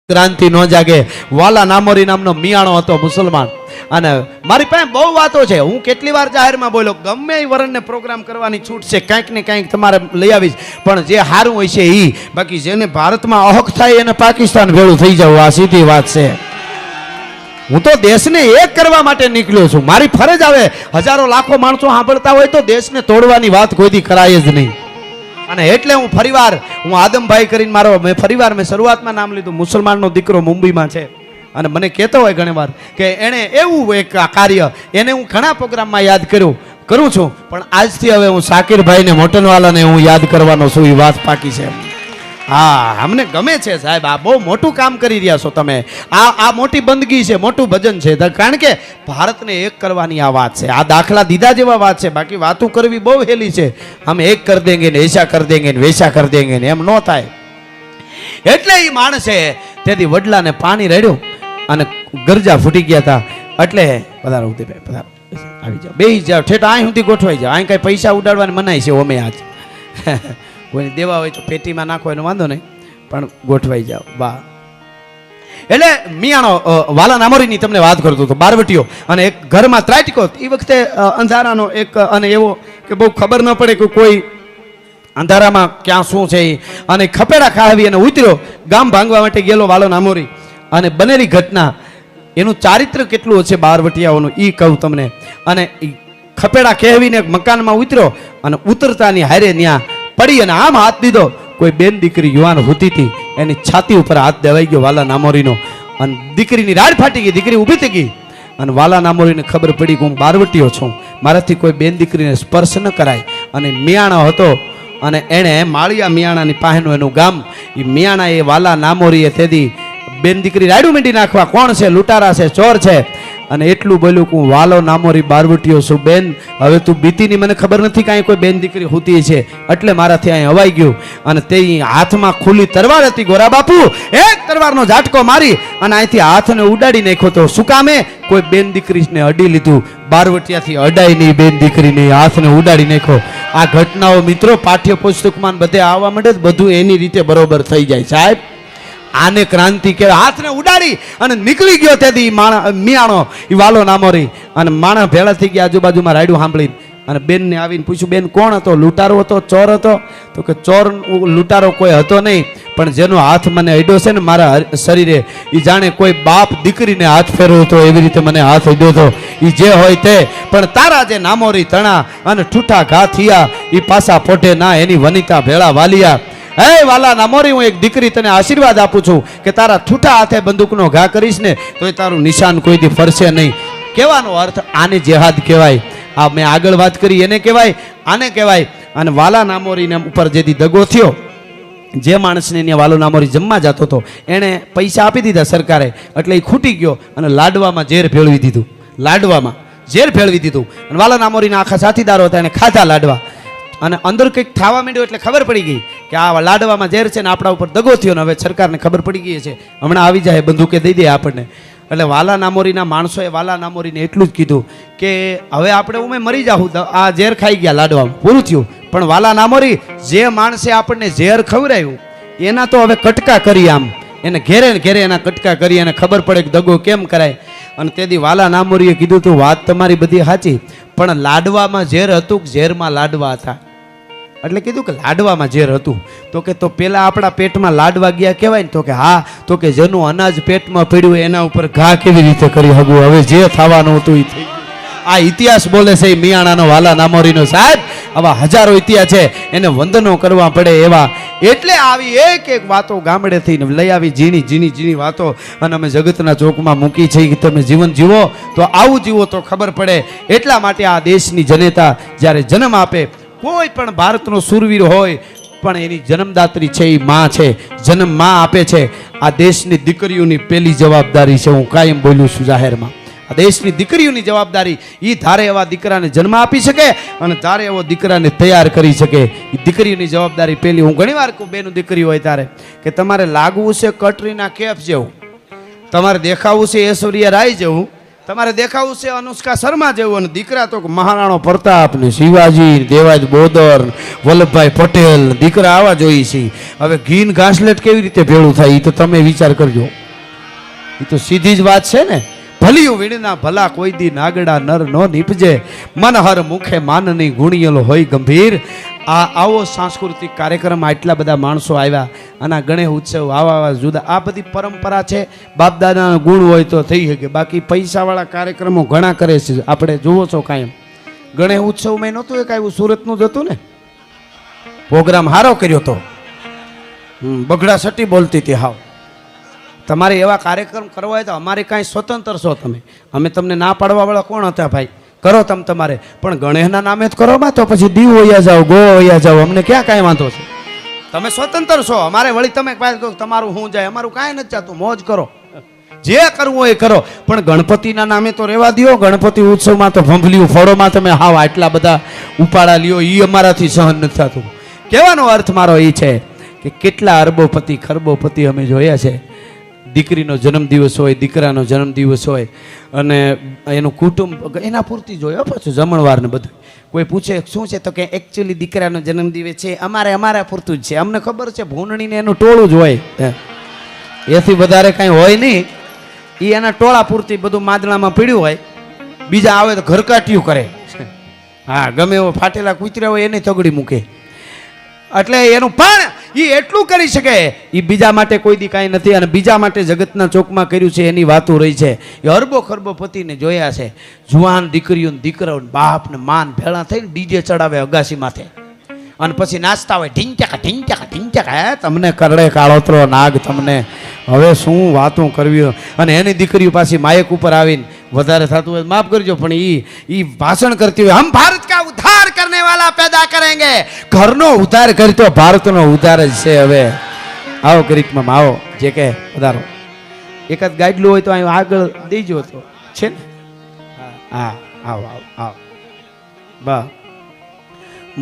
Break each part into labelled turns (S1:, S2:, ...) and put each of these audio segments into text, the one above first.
S1: ક્રાંતિ ન જાગે. વાલા નામોરી નામનો મિયાણો હતો મુસલમાન. અને મારી પાસે બહુ વાતો છે, હું કેટલી વાર જાહેરમાં બોલ્યો, ગમે એ વરણને પ્રોગ્રામ કરવાની છૂટ છે, કંઈક ને કંઈક તમારે લઈ આવીશ, પણ જે સારું હોય છે એ. બાકી જેને ભારતમાં અહક થાય એને પાકિસ્તાન ભેળું થઈ જવું, આ સીધી વાત છે. હું તો દેશને એક કરવા માટે નીકળ્યો છું. મારી ફરજ આવે, હજારો લાખો માણસો સાંભળતા હોય તો દેશને તોડવાની વાત કોઈથી કરાય જ નહીં. અને એટલે હું ફરીવાર આદમભાઈ કરીને મેં શરૂઆતમાં નામ લીધું. મુસલમાનનો દીકરો મુંબઈમાં છે અને મને કહેતો હોય ઘણીવાર કે એણે એવું એક કાર્ય, એને હું ઘણા પ્રોગ્રામમાં યાદ કરું છું, પણ આજથી હવે હું શાકિરભાઈને મોટનવાલાને હું યાદ કરવાનો છું. એ વાત પાકી છે. હા, અમને ગમે છે સાહેબ, આ બહુ મોટું કામ કરી રહ્યા છો તમે. આ મોટી બંદગી છે, મોટું ભજન છે, કારણ કે ભારતને એક કરવાની આ વાત છે. આ દાખલા દીધા જેવા વાત છે. બાકી વાતું કરવી બહુ હેલી છે. અમે એક કરી દેંગે ને એસા કરી દેંગે ને વૈસા કરી દેંગે ને, એમ ન થાય. એટલે એ માણસે તેથી વડલાને પાણી રેડ્યું અને ગરજા ફૂટી ગયા હતા. એટલે પધારો ઉદયભાઈ, પધારો, આવી જાઓ, બેસી જાઓ, ઠેઠ અહીં સુધી ગોઠવાઈ જાઓ. અહીં કાંઈ પૈસા ઉડાડવાની મનાય છે અમે આજ. કોઈને દેવા હોય તો પેટીમાં નાખો એનો વાંધો નહીં, પણ ગોઠવાઈ જાઓ. વાહ. એટલે મિયાણો વાલા નામોરીની તમને વાત કરતો હતો, બારવટીયો. અને એક ઘરમાં ત્રાટકો. એ વખતે અંધારાનો એક, અને એવો કે બહુ ખબર ન પડે કે કોઈ અંધારામાં ક્યાં શું છે. અને ખપેડા ખાવી અને ઉતર્યો, ગામ ભાંગવા માટે ગયેલો વાલો નામોરી. અને બનેલી ઘટના, એનું ચારિત્ર કેટલું હશે બારવટીયાઓનું એ કહું તમને. અને ખપેડા કહેવીને મકાનમાં ઉતર્યો અને ઉતરતાની હારે ત્યાં પડી અને આમ હાથ દીધો. કોઈ બેન દીકરી યુવાન હોતી હતી, એની છાતી ઉપર હાથ દેવાઈ ગયો વાલા નામોરીનો. અને દીકરીની રાડ ફાટી ગઈ, દીકરી ઊભી થઈ ગઈ. અને વાલા નામોરીને ખબર પડી કે હું બારવટીયો છું, મારાથી કોઈ બેન દીકરીને સ્પર્શ ન કરાય. અને મિયાણો હતો અને એણે માળિયા મિયાણાની પાસેનું એનું ગામ, એ મિયાણા એ વાલા નામોરીએ તેથી બેન દીકરી રાડું મીંડી નાખવા, કોણ છે, લૂંટારા છે, ચોર છે. અને એટલું બોલ્યું કે હું વાલો નામોરી બારવટીયો છું, બેન હવે તું બીતીની મને ખબર નથી કાંઈ કોઈ બેન દીકરી હોતી છે, એટલે મારાથી અહીં હવાઈ ગયું. અને તે હાથમાં ખુલ્લી તરવાર હતી. ગોરા બાપુ એક તરવારનો ઝાટકો મારી અને અહીંથી હાથને ઉડાડી નાખ્યો. તો શું કામે? કોઈ બેન દીકરીને અડી લીધું. બારવટિયાથી અડાઈ નહીં, બેન દીકરીને હાથને ઉડાડી નાખ્યો. આ ઘટનાઓ મિત્રો પાઠ્યપુસ્તકમાં બધે આવવા માંડે, બધું એની રીતે બરોબર થઈ જાય સાહેબ. આને ક્રાંતિ કહેવાય. હાથને ઉડાડી અને નીકળી ગયો. તેથી મિયાણો એ વાલો નામોરી અને માણસ ભેળા થઈ ગયા આજુબાજુમાં રાયડું સાંભળીને. અને બેનને આવીને પૂછ્યું, બેન કોણ હતો? લૂંટારો હતો, ચોર હતો? તો કે ચોર લૂંટારો કોઈ હતો નહીં, પણ જેનો હાથ મને અડ્યો છે ને મારા શરીરે, એ જાણે કોઈ બાપ દીકરીને હાથ ફેરવ્યો હતો એવી રીતે મને હાથ અડ્યો હતો. એ જે હોય તે, પણ તારા જે નામોરી તણા અને ઠૂઠા ઘા થયા, એ પાછા પોટે ના, એની વનિતા ભેળા વાલિયા. હે વાલા નામોરી, હું એક દીકરી તને આશીર્વાદ આપું છું કે તારા ઠૂઠા હાથે બંદૂકનો ઘા કરીશ ને તો એ તારું નિશાન કોઈથી ફરશે નહીં. કહેવાનો અર્થ આને જેહાદ કહેવાય. આ મેં આગળ વાત કરી એને કહેવાય, આને કહેવાય. અને વાલા નામોરીને ઉપર જેથી દગો થયો, જે માણસને ત્યાં વાલો નામોરી જમવા જતો હતો એણે પૈસા આપી દીધા સરકારે, એટલે એ ખૂટી ગયો અને લાડવામાં ઝેર ભેળવી દીધું. લાડવામાં ઝેર ભેળવી દીધું. અને વાલા નામોરીના આખા સાથીદારો હતા, એને ખાધા લાડવા. અને અંદર કંઈક થવા માંડ્યું એટલે ખબર પડી ગઈ કે આ લાડવામાં ઝેર છે ને આપણા ઉપર દગો થયો. ને હવે સરકારને ખબર પડી ગઈ છે, હમણાં આવી જાય, બંદૂકે દઈ દે આપણને. એટલે વાલા નામોરીના માણસોએ વાલા નામોરીને એટલું જ કીધું કે હવે આપણે ઉમે મરી જાઉં, આ ઝેર ખાઈ ગયા લાડવામાં, પૂરું થયું. પણ વાલા નામોરી, જે માણસે આપણને ઝેર ખવડાવ્યું એના તો હવે કટકા કરી, આમ એને ઘેરે ને ઘેરે એના કટકા કરી, અને ખબર પડે કે દગો કેમ કરાય. અને તેથી વાલા નામોરીએ કીધું તું વાત તમારી બધી સાચી, પણ લાડવામાં ઝેર હતું કે ઝેરમાં લાડવા હતા? એટલે કીધું કે લાડવામાં ઝેર હતું. તો કે તો પેલા આપણા પેટમાં લાડવા ગયા કહેવાય ને? તો કે હા. તો કે જેનું અનાજ પેટમાં પડ્યું એના ઉપર ઘા કેવી રીતે કરી હગું? હવે જે થવાનું હતું એ થઈ ગયું. આ ઇતિહાસ બોલે છે એ મિયાણાનો વાલા નામોરીનો સાહેબ. આવા હજારો ઇતિહાસ છે, એને વંદનો કરવા પડે એવા. એટલે આવી એક એક વાતો ગામડેથી લઈ આવી, ઝીણી ઝીણી ઝીણી વાતો, અને અમે જગતના ચોકમાં મૂકી છે કે તમે જીવન જીવો તો આવું જીવો તો ખબર પડે. એટલા માટે આ દેશની જનતા જ્યારે જન્મ આપે, કોઈ પણ ભારતનો સુરવીર હોય પણ એની જન્મદાત્રી છે એ માં છે, જન્મ માં આપે છે. આ દેશની દીકરીઓની પહેલી જવાબદારી છે, હું કાયમ બોલું છું જાહેરમાં. આ દેશની દીકરીઓની જવાબદારી, એ ધારે એવા દીકરાને જન્મ આપી શકે અને ધારે એવો દીકરાને તૈયાર કરી શકે. એ દીકરીઓની જવાબદારી પહેલી. હું ઘણી વાર કહું બેનું દીકરી હોય ત્યારે કે તમારે લાગવું છે કટરીના કેફ જેવું, તમારે દેખાવું છે ઐશ્વર્યા રાય જેવું, તમારે દેખાવું છે અનુષ્કા શર્મા જેવું, અને દીકરા તો મહારાણો પ્રતાપ ને શિવાજી, દેવાજ બોદર, વલ્લભભાઈ પટેલ, દીકરા આવા જોઈએ છે. હવે ઘીન ઘાસલેટ કેવી રીતે ભેળું થાય એ તો તમે વિચાર કરજો. એ તો સીધી જ વાત છે ને. ભલિયું વીણના ભલા કોઈ દી નાગડા નર નો નીપજે, મન હર મુખે માનની ગુણિયલો હોય ગંભીર. આવો સાંસ્કૃતિક કાર્યક્રમ, આટલા બધા માણસો આવ્યા, અને ગણેશ ઉત્સવ આવા જુદા, આ બધી પરંપરા છે. બાપ દાદાના ગુણ હોય તો થઈ શકે, બાકી પૈસાવાળા કાર્યક્રમો ઘણા કરે છે. આપણે જુઓ છો કાયમ ગણેશ ઉત્સવમાં નહોતું એક આવ્યું, સુરતનું જ હતું ને, પ્રોગ્રામ સારો કર્યો હતો. બગડા સટી બોલતી હતી. હાવ તમારે એવા કાર્યક્રમ કરવા હોય તો અમારે કાંઈ સ્વતંત્ર છો તમે, અમે તમને ના પાડવાવાળા કોણ હતા ભાઈ? કરો તમે તમારે, પણ ગણેશના નામે જ કરો. તો પછી દીવ હોયા જાઓ, ગો હોયા જાઓ, અમને ક્યાં કાંઈ વાંધો છે? તમે સ્વતંત્ર છો, અમારે વળી તમે તમારું શું જાય, અમારું કાંઈ નથી ચાતું. મોજ કરો, જે કરવું હોય એ કરો, પણ ગણપતિના નામે તો રહેવા દો. ગણપતિ ઉત્સવમાં તો ભંભલિયું ફળોમાં તમે હાવ આટલા બધા ઉપાડા લ્યો, એ અમારાથી સહન નથી થતું. કહેવાનો અર્થ મારો એ છે કે કેટલા અરબોપતિ ખરબોપતિ અમે જોયા છે. દીકરીનો જન્મદિવસ હોય, દીકરાનો જન્મદિવસ હોય, અને એનું કુટુંબ એના પૂરતી જોયો. પાછું જમણવાર ને બધું. કોઈ પૂછે શું છે તો કે એકચ્યુઅલી દીકરાનો જન્મદિવસ છે, અમારા પૂરતું જ છે. અમને ખબર છે ભૂંડણીને એનું ટોળું જ હોય, એથી વધારે કાંઈ હોય નહીં. એ એના ટોળા પૂરતી બધું માદળામાં પીડ્યું હોય, બીજા આવે તો ઘરકાટિયું કરે. હા, ગમે એવો ફાટેલા કૂતરા હોય એને તગડી મૂકે. એટલે એનું પણ એ એટલું કરી શકે, એ બીજા માટે કોઈ દી કાંઈ નથી. અને બીજા માટે જગતના ચોકમાં કર્યું છે એની વાતો રહી છે. એ અરબો ખરબો પતિને જોયા છે, જુવાન દીકરીઓ દીકરાઓ બાપ ને માન ભેળા થઈને ડીજે ચડાવે અગાસી માથે, અને પછી નાચતા હોય ઢીંચાકા ઢીંચાકા ઢીંચાકા. હે તમને કરડે કાળોતરો નાગ, તમને હવે શું વાતો કરવી. અને એની દીકરીઓ પાછી માયક ઉપર આવીને વધારે થતું હોય માફ કરજો, પણ એ ભાષણ કરતી હોય, હમ ભારત કા ઉદ્ધાર કરને વાલા પેદા કરેંગે. ઘરનો ઉદ્ધાર કરી તો ભારતનો ઉદ્ધાર જ છે. હવે આવો ગરીબમાં આવો, જે કે વધારો એકાદ ગાઈડલું હોય તો અહીં આગળ દેજો તો છે ને. હા, આવો આવો આવો બા.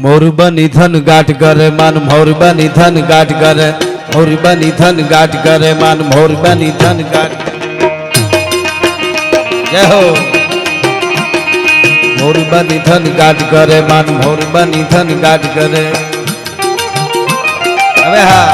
S1: મોરબની ધન ગાંઠ કરે માન, મોરબની ધન ગાંઠ કરે, મોરબની ધન ગાંઠ કરે માન, મોરબની ધન ગાંઠ. જય હો. મોરબની ધન ગાંઠ કરે માન, મોરબની ધન ગાંઠ કરે. હવે હા,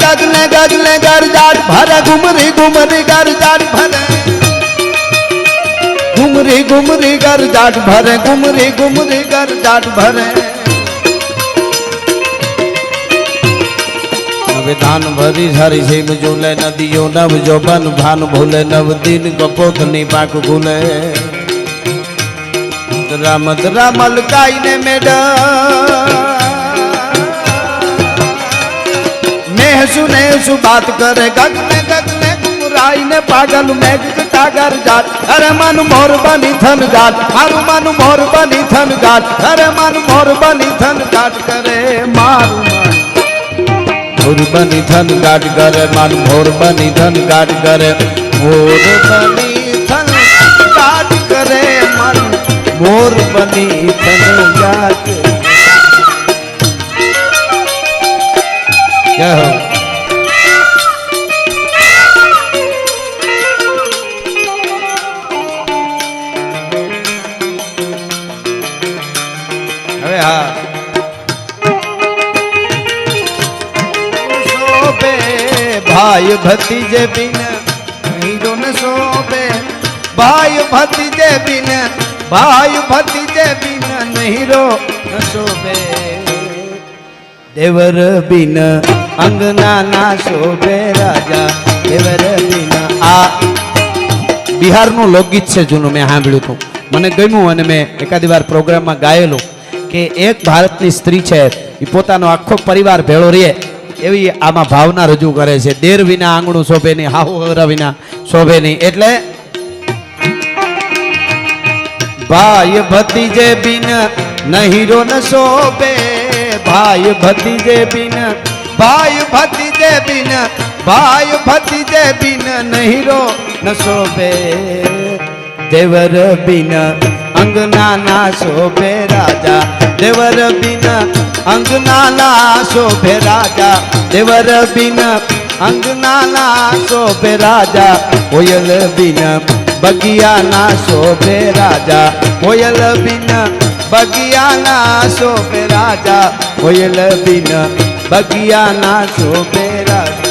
S1: गगने गगने गर जाट भरे घुमरी घुमरी गर जाट भरे घुमरी घुमरी गर जाट भरे घुमरी घुमरी गर जाट भरे विधान भरी हरी सिम झूले नदियों नव जोबन भान भूले नव दिन कपोतनी पाक भूले दरा मलकाई ने मेडा सुने सु बात करे गगने गगने गुमराई ने पागल मेघ टागर जाट अरे मन मोर बनी थन जाट मारू मन मोर बनी थन जाट अरे मन मोर बनी थन जाट करे मारू मोर बनी थन गाट करे मन मोर बनी थन गाट करे मोर बनी थन गाट करे मन मोर ભાઈ ભતીજે બિન હીરો ન શોભે ભાઈ ભતીજે બિન ભાઈ ભતીજે બિન હીરો ન શોભે દેવર બિન અંગના ના શોભે રાજા દેવર બિન આ બિહારનું લોકગીત છે જૂનું મેં સાંભળ્યું હતું મને ગમ્યું અને મેં એકાદી વાર પ્રોગ્રામમાં ગાયેલું કે એક ભારતની સ્ત્રી છે એ પોતાનો આખો પરિવાર ભેળો રહે એવી આમાં ભાવના રજૂ કરે છે દેર વિના આંગણું શોભે નહીં હાહુ હરા વિના શોભે નહીં એટલે ભાઈ ભતીજે બિન નહીરો ન શોભે ભાઈ ભતીજે બિન ભાઈ ભતીજે બિન ભાઈ ભતીજે બિન નહીરો ન શોભે દેવર બિન અંગના ના શોભે રાજા દેવર બિન અંગના ના શોભે રાજા દેવર બિન અંગના ના શોભે રાજા કોયલ બિન બગિયા ના શોભે રાજા કોયલ બિન બગિયા ના શોભે રાજા કોયલ બિન બગિયા ના શોભે રાજા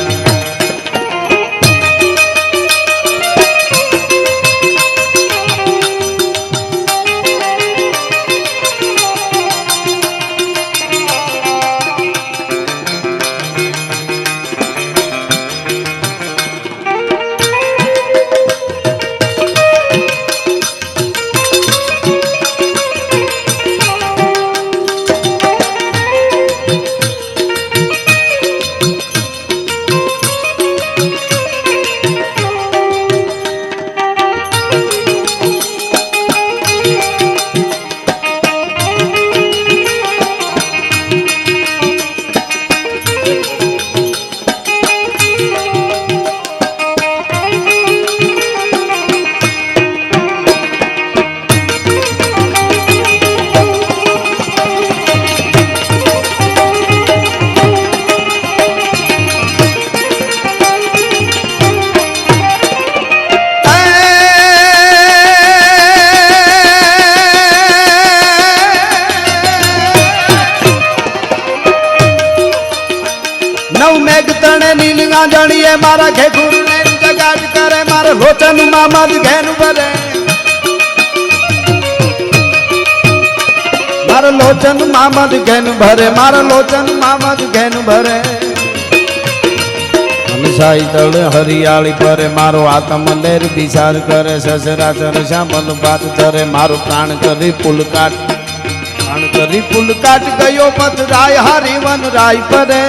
S1: જાણીએ મારા ઘેઘુર ને જગાડ કરે મારા લોચન મામદ ઘેન ભરે મારા લોચન મામદ ઘેન ભરે મારા લોચન મામદ ઘેન ભરે સાઈ તળ હરિયાળી પરે મારો આત્મ લેર વિચાર કરે સસરાચર શ્યામલ બાત ધરે મારું પ્રાણ કરી પુલકાટ પ્રાણ કરી પુલકાટ ગયો પથ રાય હરિવન રાય પરે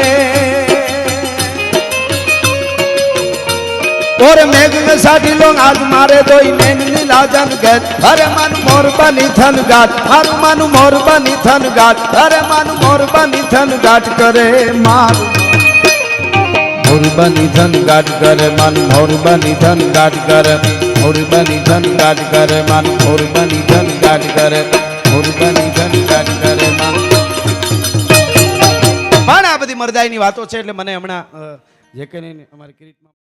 S1: और मेघ में साथी लोग आज मारे दो नैन नीलाजन गैत अरे मन मोर बनी थन गाट हर मन मोर बनी थन गाट अरे मन मोर बनी थन गाट करे मार मोर बनी थन गाट करे मन मोर बनी थन गाट करे मोर बनी थन गाट करे मन मोर बनी थन गाट करे मोर बनी थन गाट करे मन પણ આ બધી મરદાઈની વાતો છે એટલે મને હમણાં જે કે અમારી કિરીટમાં